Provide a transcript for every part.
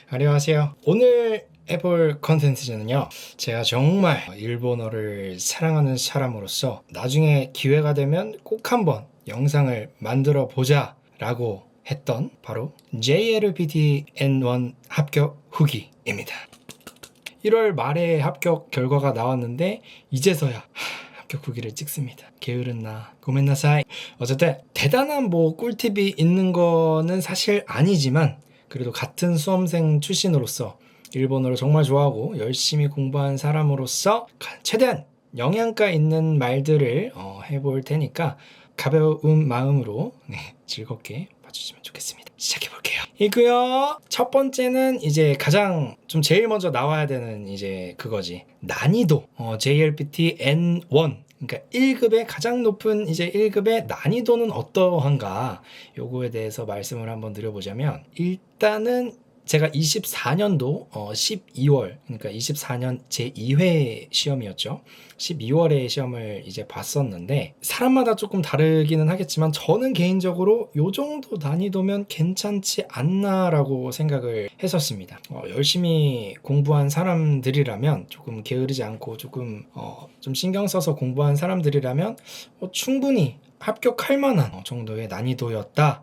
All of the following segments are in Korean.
안녕하세요. 오늘 해볼 컨텐츠는요, 제가 정말 일본어를 사랑하는 사람으로서 나중에 기회가 되면 꼭 한번 영상을 만들어 보자 라고 했던 바로 JLPT N1 합격 후기입니다. 1월 말에 합격 결과가 나왔는데 이제서야 합격 후기를 찍습니다. 게으른 나 고멘나사이. 어쨌든 대단한 꿀팁이 있는 거는 사실 아니지만 그래도 같은 수험생 출신으로서 일본어를 정말 좋아하고 열심히 공부한 사람으로서 최대한 영양가 있는 말들을 해볼 테니까 가벼운 마음으로 즐겁게 봐주시면 좋겠습니다. 시작해볼게요. 이고요. 첫 번째는 이제 가장 좀 제일 먼저 나와야 되는 이제 그거지. 난이도. JLPT N1. 그러니까 1급의 가장 높은 이제 1급의 난이도는 어떠한가? 요거에 대해서 말씀을 한번 드려보자면 일단은 제가 24년도 12월, 그러니까 24년 제2회 시험이었죠. 12월에 시험을 이제 봤었는데 사람마다 조금 다르기는 하겠지만 저는 개인적으로 요 정도 난이도면 괜찮지 않나라고 생각을 했었습니다. 열심히 공부한 사람들이라면 조금 게으르지 않고 조금 좀 신경 써서 공부한 사람들이라면 충분히 합격할 만한 정도의 난이도였다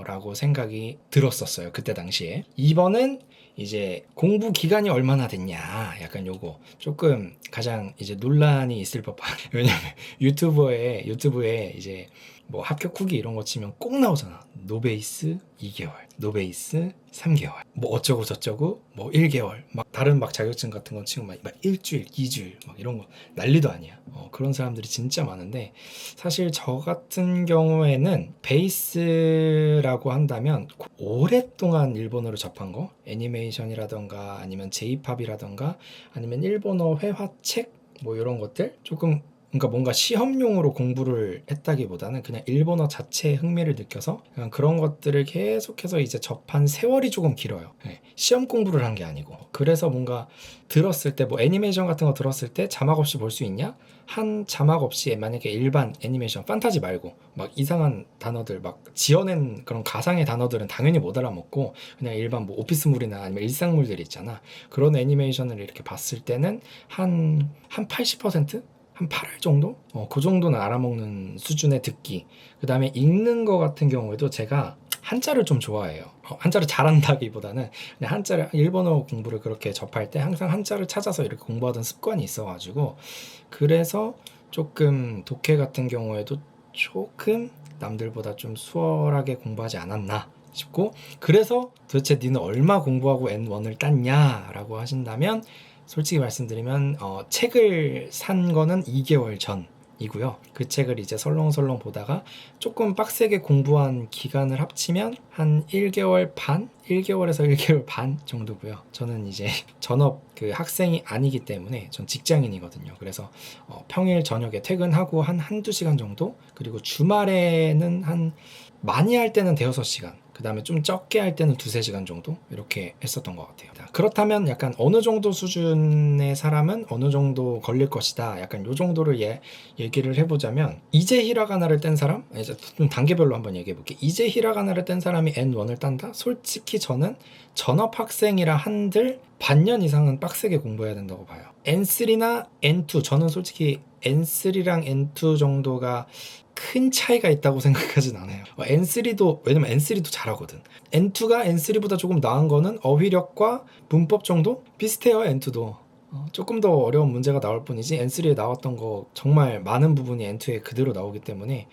라고 생각이 들었었어요. 그때 당시에. 2번은 이제 공부 기간이 얼마나 됐냐, 약간 요거 조금 가장 이제 논란이 있을 법한. 왜냐면 유튜브에 이제 뭐 합격 후기 이런 거 치면 꼭 나오잖아. 노베이스 2개월, 노베이스 3개월, 뭐 어쩌고 저쩌고 뭐 1개월, 막 다른 막 자격증 같은 거 치고 막 일주일, 2주일 막 이런 거 난리도 아니야. 그런 사람들이 진짜 많은데 사실 저 같은 경우에는 베이스라고 한다면 오랫동안 일본어를 접한 거, 애니메이션이라던가 아니면 J-팝이라던가 아니면 일본어 회화책 뭐 이런 것들 조금, 그러니까 뭔가 시험용으로 공부를 했다기보다는 그냥 일본어 자체에 흥미를 느껴서 그냥 그런 것들을 계속해서 이제 접한 세월이 조금 길어요. 시험 공부를 한 게 아니고. 그래서 뭔가 들었을 때 뭐 애니메이션 같은 거 들었을 때 자막 없이 볼 수 있냐? 한 자막 없이 만약에 일반 애니메이션 판타지 말고 막 이상한 단어들 막 지어낸 그런 가상의 단어들은 당연히 못 알아먹고 그냥 일반 뭐 오피스물이나 아니면 일상물들이 있잖아. 그런 애니메이션을 이렇게 봤을 때는 한 80%? 한 8할 정도? 그 정도는 알아먹는 수준의 듣기. 그 다음에 읽는 거 같은 경우에도 제가 한자를 좀 좋아해요. 한자를 잘한다기보다는 그냥 한자를, 일본어 공부를 그렇게 접할 때 항상 한자를 찾아서 이렇게 공부하던 습관이 있어가지고 그래서 조금 독해 같은 경우에도 조금 남들보다 좀 수월하게 공부하지 않았나 싶고, 그래서 도대체 니는 얼마 공부하고 N1을 땄냐 라고 하신다면 솔직히 말씀드리면 책을 산 거는 2개월 전이고요. 그 책을 이제 설렁설렁 보다가 조금 빡세게 공부한 기간을 합치면 한 1개월 반? 1개월에서 1개월 반 정도고요. 저는 이제 전업 그 학생이 아니기 때문에 전 직장인이거든요. 그래서 평일 저녁에 퇴근하고 한 한두 시간 정도, 그리고 주말에는 한 많이 할 때는 대여섯 시간, 그 다음에 좀 적게 할 때는 두세 시간 정도 이렇게 했었던 것 같아요. 그렇다면 약간 어느 정도 수준의 사람은 어느 정도 걸릴 것이다, 약간 요 정도를 얘기를 해보자면, 이제 히라가나를 뗀 사람, 이제 좀 단계별로 한번 얘기해 볼게요. 이제 히라가나를 뗀 사람이 N1을 딴다? 솔직히 저는 전업 학생이라 한들 반년 이상은 빡세게 공부해야 된다고 봐요. N3나 N2, 저는 솔직히 N3랑 N2 정도가 큰 차이가 있다고 생각하진 않아요. N3도, 왜냐면 N3도 잘하거든. N2가 N3보다 조금 나은 거는 어휘력과 문법 정도? 비슷해요. N2도 조금 더 어려운 문제가 나올 뿐이지 N3에 나왔던 거 정말 많은 부분이 N2에 그대로 나오기 때문에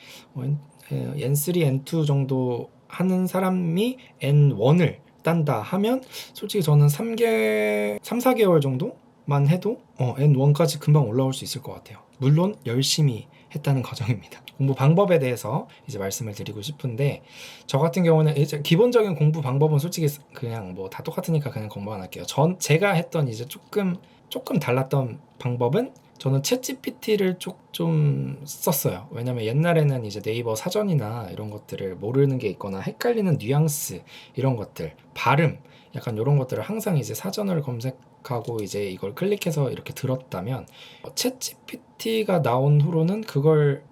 N3, N2 정도 하는 사람이 N1을 딴다 하면 솔직히 저는 3, 4개월 정도만 해도 N1까지 금방 올라올 수 있을 것 같아요. 물론 열심히 했다는 과정입니다. 공부 방법에 대해서 이제 말씀을 드리고 싶은데, 저 같은 경우는 이제 기본적인 공부 방법은 솔직히 그냥 뭐 다 똑같으니까 그냥 공부 안 할게요. 제가 했던 이제 조금 달랐던 방법은, 저는 챗GPT를 좀 썼어요. 왜냐면 옛날에는 이제 네이버 사전이나 이런 것들을 모르는 게 있거나 헷갈리는 뉘앙스, 이런 것들, 발음, 약간 이런 것들을 항상 이제 사전을 검색하고 이제 이걸 클릭해서 이렇게 들었다면, 챗GPT가 나온 후로는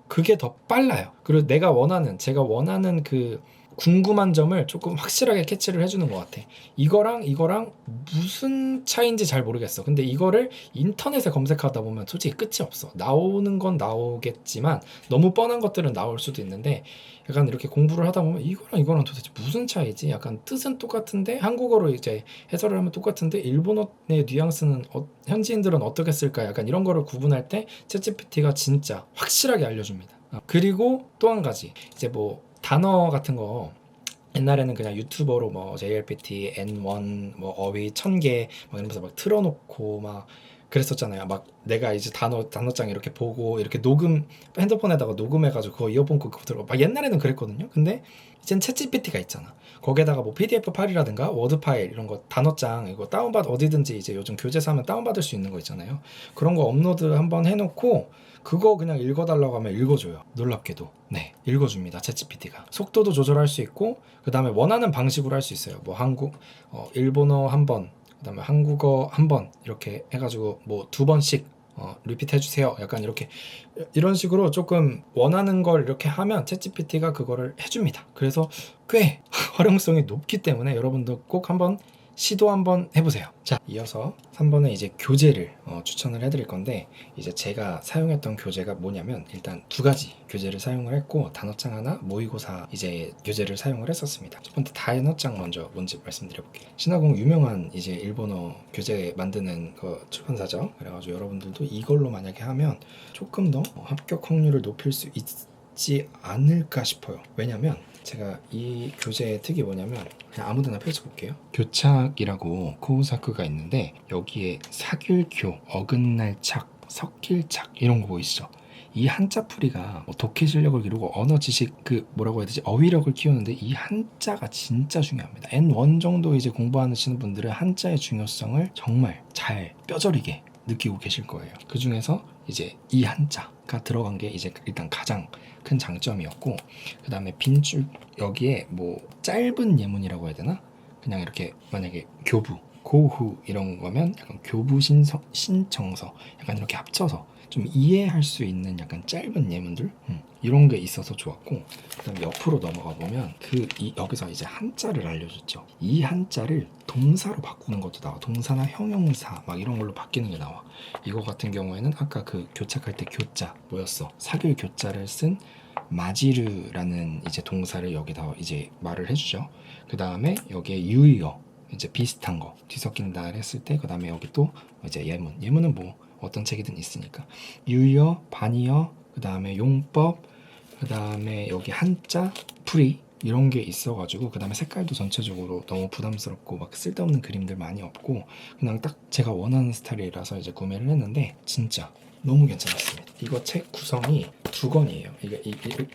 그게 더 빨라요. 그리고 제가 원하는 그 궁금한 점을 조금 확실하게 캐치를 해주는 것 같아. 이거랑 이거랑 무슨 차이인지 잘 모르겠어. 근데 이거를 인터넷에 검색하다 보면 솔직히 끝이 없어. 나오는 건 나오겠지만 너무 뻔한 것들은 나올 수도 있는데, 약간 이렇게 공부를 하다 보면 이거랑 이거랑 도대체 무슨 차이지? 약간 뜻은 똑같은데 한국어로 이제 해설을 하면 똑같은데 일본어의 뉘앙스는 현지인들은 어떻게 쓸까? 약간 이런 거를 구분할 때 챗GPT가 진짜 확실하게 알려줍니다. 그리고 또 한 가지, 이제 뭐 단어 같은 거 옛날에는 그냥 유튜버로 뭐 JLPT, N1, 뭐 어휘 1000개 막 이러면서 막 틀어놓고 막 그랬었잖아요. 막 내가 이제 단어장 이렇게 보고 이렇게 핸드폰에다가 녹음해가지고 그거 이어폰 꽂고 들어가. 막 옛날에는 그랬거든요. 근데 이젠 챗GPT가 있잖아. 거기에다가 뭐 PDF 파일이라든가 워드 파일 이런 거 단어장 이거 어디든지 이제 요즘 교재사 하면 다운받을 수 있는 거 있잖아요. 그런 거 업로드 한번 해놓고 그거 그냥 읽어달라고 하면 읽어줘요. 놀랍게도. 네, 읽어줍니다. 챗GPT가. 속도도 조절할 수 있고, 그 다음에 원하는 방식으로 할 수 있어요. 뭐 일본어 한 번, 그 다음에 한국어 한 번, 이렇게 해가지고 뭐 2번씩 리피트 해주세요. 약간 이런 식으로 조금 원하는 걸 이렇게 하면 챗GPT가 그거를 해줍니다. 그래서 꽤 활용성이 높기 때문에 여러분도 꼭 한번 시도 한번 해보세요. 자, 이어서 3번에 이제 교재를 추천을 해드릴 건데, 이제 제가 사용했던 교재가 뭐냐면 일단 2가지 교재를 사용을 했고, 단어장 하나, 모의고사 이제 교재를 사용을 했었습니다. 첫 번째 단어장 먼저 뭔지 말씀드려볼게요. 신화공 유명한 이제 일본어 교재 만드는 그 출판사죠. 그래가지고 여러분들도 이걸로 만약에 하면 조금 더 합격 확률을 높일 수 있지 않을까 싶어요. 왜냐면 제가 이 교재의 특이 뭐냐면, 그냥 아무데나 펼쳐볼게요. 교착이라고 코우사쿠가 있는데 여기에 사귤교, 어긋날착, 섞일착 이런 거 보이시죠? 이 한자풀이가 독해 실력을 기르고 언어 지식 뭐라고 해야 되지? 어휘력을 키우는데 이 한자가 진짜 중요합니다. N1 정도 이제 공부하시는 분들은 한자의 중요성을 정말 잘 뼈저리게 느끼고 계실 거예요. 그 중에서 이제 이 한자가 들어간 게 이제 일단 가장 큰 장점이었고, 그 다음에 빈줄 여기에 뭐 짧은 예문이라고 해야 되나? 그냥 이렇게 만약에 교부, 고후 이런 거면 약간 교부 신청서 약간 이렇게 합쳐서 좀 이해할 수 있는 약간 짧은 예문들 이런 게 있어서 좋았고, 그다음에 옆으로 넘어가 보면 여기서 이제 한자를 알려줬죠. 이 한자를 동사로 바꾸는 것도 나와. 동사나 형용사 막 이런 걸로 바뀌는 게 나와. 이거 같은 경우에는 아까 그 교착할 때 교자 뭐였어? 사귤 교자를 쓴 마지르라는 이제 동사를 여기다 이제 말을 해주죠. 그 다음에 여기에 유의어 이제 비슷한 거 뒤섞인다 했을 때, 그 다음에 여기 또 이제 예문은 뭐 어떤 책이든 있으니까 유의어, 반의어, 그 다음에 용법, 그 다음에 여기 한자, 풀이 이런 게 있어가지고, 그 다음에 색깔도 전체적으로 너무 부담스럽고 막 쓸데없는 그림들 많이 없고 그냥 딱 제가 원하는 스타일이라서 이제 구매를 했는데 진짜 너무 괜찮았습니다. 이거 책 구성이 2권이에요. 이게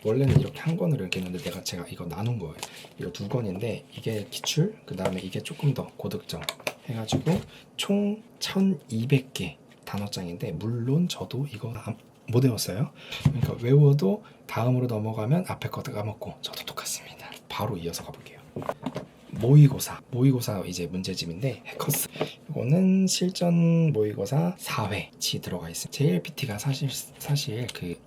원래는 이렇게 한 권으로 이렇게 있는데 제가 이거 나눈 거예요. 이거 2권인데 이게 기출, 그 다음에 이게 조금 더 고득점 해가지고 총 1200개 단어장인데, 물론 저도 이거 못 외웠어요. 그러니까 외워도 다음으로 넘어가면 앞에 거 까먹고 저도 똑같습니다. 바로 이어서 가볼게요. 모의고사 이제 문제집인데 해커스, 이거는 실전 모의고사 4회치 들어가 있어요. JLPT가 사실 그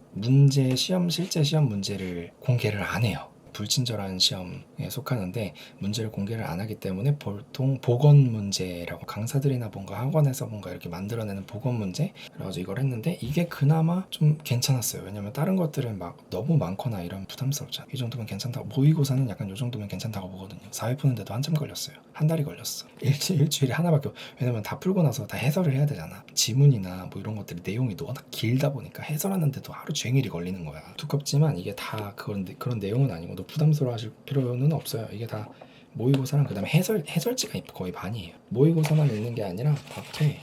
실제 시험 문제를 공개를 안 해요. 불친절한 시험에 속하는데 문제를 공개를 안 하기 때문에 보통 보건 문제라고 강사들이나 뭔가 학원에서 뭔가 이렇게 만들어내는 보건 문제, 그래가지고 이걸 했는데 이게 그나마 좀 괜찮았어요. 왜냐면 다른 것들은 막 너무 많거나 이러면 부담스럽잖아. 이 정도면 괜찮다고, 모의고사는 약간 이 정도면 괜찮다고 보거든요. 4회 푸는데도 한참 걸렸어요. 한 달이 걸렸어. 일주일에 하나밖에. 왜냐면 다 풀고 나서 다 해설을 해야 되잖아. 지문이나 뭐 이런 것들이 내용이 워낙 길다 보니까 해설하는데도 하루 종일이 걸리는 거야. 두껍지만 이게 다 그런 내용은 아니고 부담스러워하실 필요는 없어요. 이게 다 모의고사랑 그 다음에 해설지가 거의 반이에요. 모의고사만 있는 게 아니라 밖에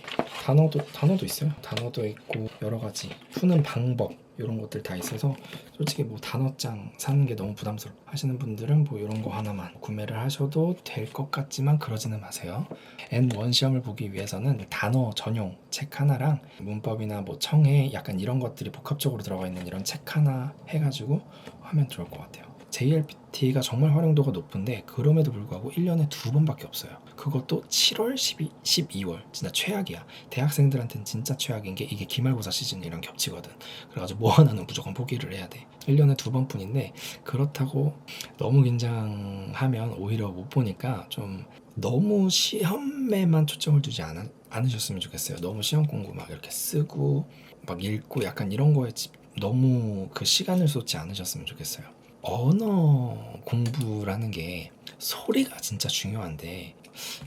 단어도 있어요. 단어도 있고 여러 가지 푸는 방법 이런 것들 다 있어서 솔직히 뭐 단어장 사는 게 너무 부담스러워 하시는 분들은 뭐 이런 거 하나만 구매를 하셔도 될 것 같지만 그러지는 마세요. N1 시험을 보기 위해서는 단어 전용 책 하나랑 문법이나 뭐 청해 약간 이런 것들이 복합적으로 들어가 있는 이런 책 하나 해가지고 하면 좋을 것 같아요. JLPT가 정말 활용도가 높은데 그럼에도 불구하고 1년에 2번밖에 없어요. 그것도 7월, 12월 진짜 최악이야. 대학생들한테는 진짜 최악인 게 이게 기말고사 시즌이랑 겹치거든. 그래가지고 뭐 하나는 무조건 포기를 해야 돼. 1년에 2번뿐인데 그렇다고 너무 긴장하면 오히려 못 보니까 좀 너무 시험에만 초점을 두지 않으셨으면 좋겠어요. 너무 시험 공부 막 이렇게 쓰고 막 읽고 약간 이런 거에 너무 그 시간을 쏟지 않으셨으면 좋겠어요. 언어 공부라는 게 소리가 진짜 중요한데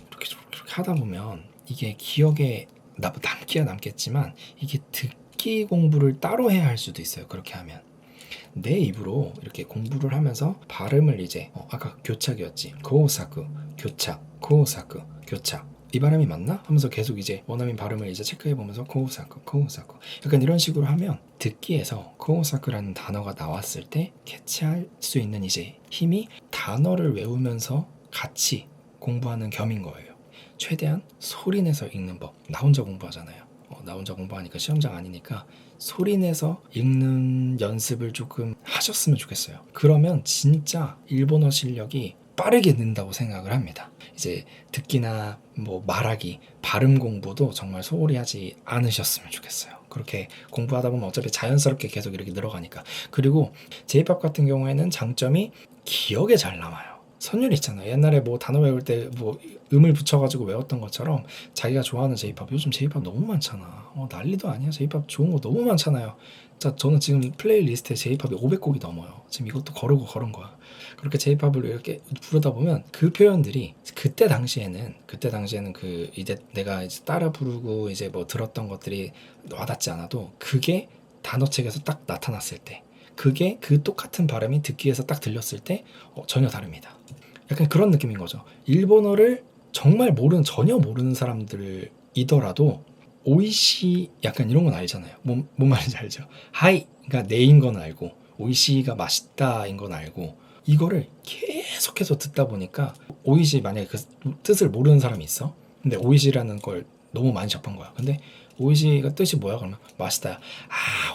이렇게 하다 보면 이게 기억에 남기야 남겠지만 이게 듣기 공부를 따로 해야 할 수도 있어요. 그렇게 하면 내 입으로 이렇게 공부를 하면서 발음을 이제 아까 교착이었지. 고사쿠 교착 고사쿠 교착 이 발음이 맞나? 하면서 계속 이제 원어민 발음을 이제 체크해보면서 고사쿠 고사쿠 약간 이런 식으로 하면 듣기에서 고사쿠라는 단어가 나왔을 때 캐치할 수 있는 이제 힘이 단어를 외우면서 같이 공부하는 겸인 거예요. 최대한 소리내서 읽는 법. 나 혼자 공부하잖아요. 나 혼자 공부하니까 시험장 아니니까 소리내서 읽는 연습을 조금 하셨으면 좋겠어요. 그러면 진짜 일본어 실력이 빠르게 는다고 생각을 합니다. 이제 듣기나 뭐 말하기, 발음 공부도 정말 소홀히 하지 않으셨으면 좋겠어요. 그렇게 공부하다 보면 어차피 자연스럽게 계속 이렇게 늘어가니까. 그리고 J-pop 같은 경우에는 장점이 기억에 잘 남아요. 선율 있잖아요. 옛날에 뭐 단어 외울 때 뭐 음을 붙여가지고 외웠던 것처럼 자기가 좋아하는 J-pop, 요즘 J-pop 너무 많잖아. 난리도 아니야. J-pop 좋은 거 너무 많잖아요. 자, 저는 지금 플레이리스트에 J-pop이 500곡이 넘어요. 지금 이것도 걸은 거야. 그렇게 J-pop을 이렇게 부르다 보면 그 표현들이 그때 당시에는 그 이제 내가 이제 따라 부르고 이제 뭐 들었던 것들이 와닿지 않아도 그게 단어책에서 딱 나타났을 때 그게 그 똑같은 발음이 듣기에서 딱 들렸을 때 전혀 다릅니다. 약간 그런 느낌인 거죠. 일본어를 정말 전혀 모르는 사람들이더라도 오이시 약간 이런 건 알잖아요. 뭔 말인지 알죠? 하이가 네인 건 알고 오이시가 맛있다인 건 알고 이거를 계속해서 듣다 보니까 오이시 만약에 그 뜻을 모르는 사람이 있어? 근데 오이시라는 걸 너무 많이 접한 거야. 근데 오이시가 뜻이 뭐야? 그러면 맛있다야.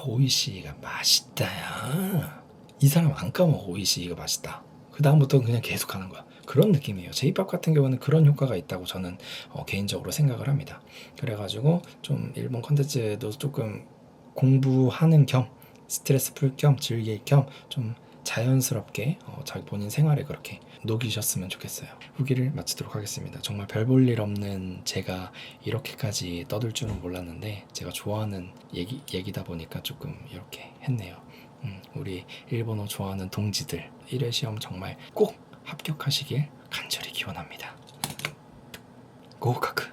오이시가 맛있다야. 이 사람 안 까먹어. 오이시가 맛있다. 그 다음부터는 그냥 계속 하는 거야. 그런 느낌이에요. J-pop 같은 경우는 그런 효과가 있다고 저는 개인적으로 생각을 합니다. 그래가지고 좀 일본 컨텐츠도 조금 공부하는 겸 스트레스 풀 겸 즐길 겸 좀 자연스럽게 자기 본인 생활에 그렇게 녹이셨으면 좋겠어요. 후기를 마치도록 하겠습니다. 정말 별 볼 일 없는 제가 이렇게까지 떠들 줄은 몰랐는데 제가 좋아하는 얘기다 보니까 조금 이렇게 했네요. 우리 일본어 좋아하는 동지들 1회 시험 정말 꼭 합격하시길 간절히 기원합니다. 고카크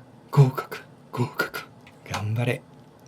간발에